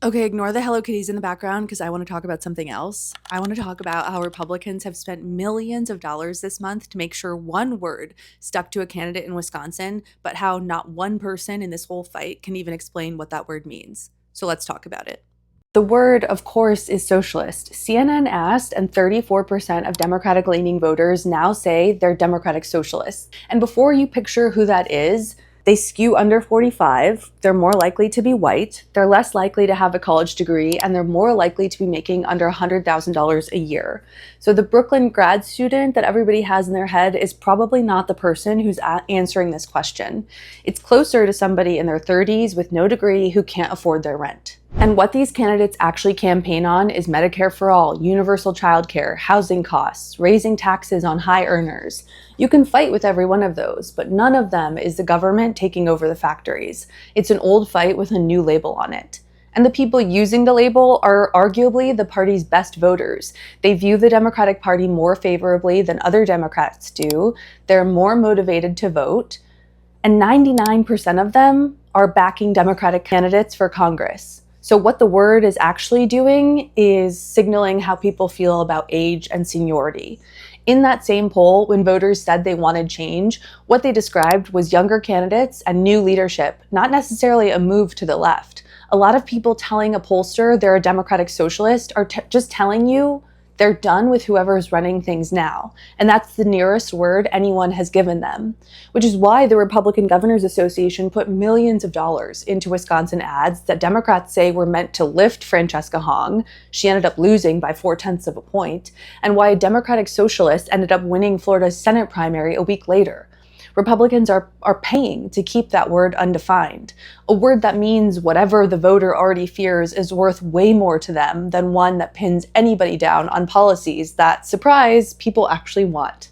Okay, ignore the Hello Kitties in the background because I want to talk about something else. I want to talk about how Republicans have spent millions of dollars this month to make sure one word stuck to a candidate in Wisconsin, but how not one person in this whole fight can even explain what that word means. So let's talk about it. The word, of course, is socialist. CNN asked, and 34% of Democratic-leaning voters now say they're Democratic Socialists. And before you picture who that is, they skew under 45, they're more likely to be white, they're less likely to have a college degree, and they're more likely to be making under $100,000 a year. So the Brooklyn grad student that everybody has in their head is probably not the person who's answering this question. It's closer to somebody in their 30s with no degree who can't afford their rent. And what these candidates actually campaign on is Medicare for all, universal childcare, housing costs, raising taxes on high earners. You can fight with every one of those, but none of them is the government taking over the factories. It's an old fight with a new label on it. And the people using the label are arguably the party's best voters. They view the Democratic Party more favorably than other Democrats do. They're more motivated to vote. And 99% of them are backing Democratic candidates for Congress. So what the word is actually doing is signaling how people feel about age and seniority. In that same poll, when voters said they wanted change, what they described was younger candidates and new leadership, not necessarily a move to the left. A lot of people telling a pollster they're a Democratic Socialist are just telling you they're done with whoever's running things now. And that's the nearest word anyone has given them, which is why the Republican Governors Association put millions of dollars into Wisconsin ads that Democrats say were meant to lift Francesca Hong. She ended up losing by 0.4 of a point, and why a Democratic Socialist ended up winning Florida's Senate primary a week later. Republicans are paying to keep that word undefined, a word that means whatever the voter already fears is worth way more to them than one that pins anybody down on policies that, surprise, people actually want.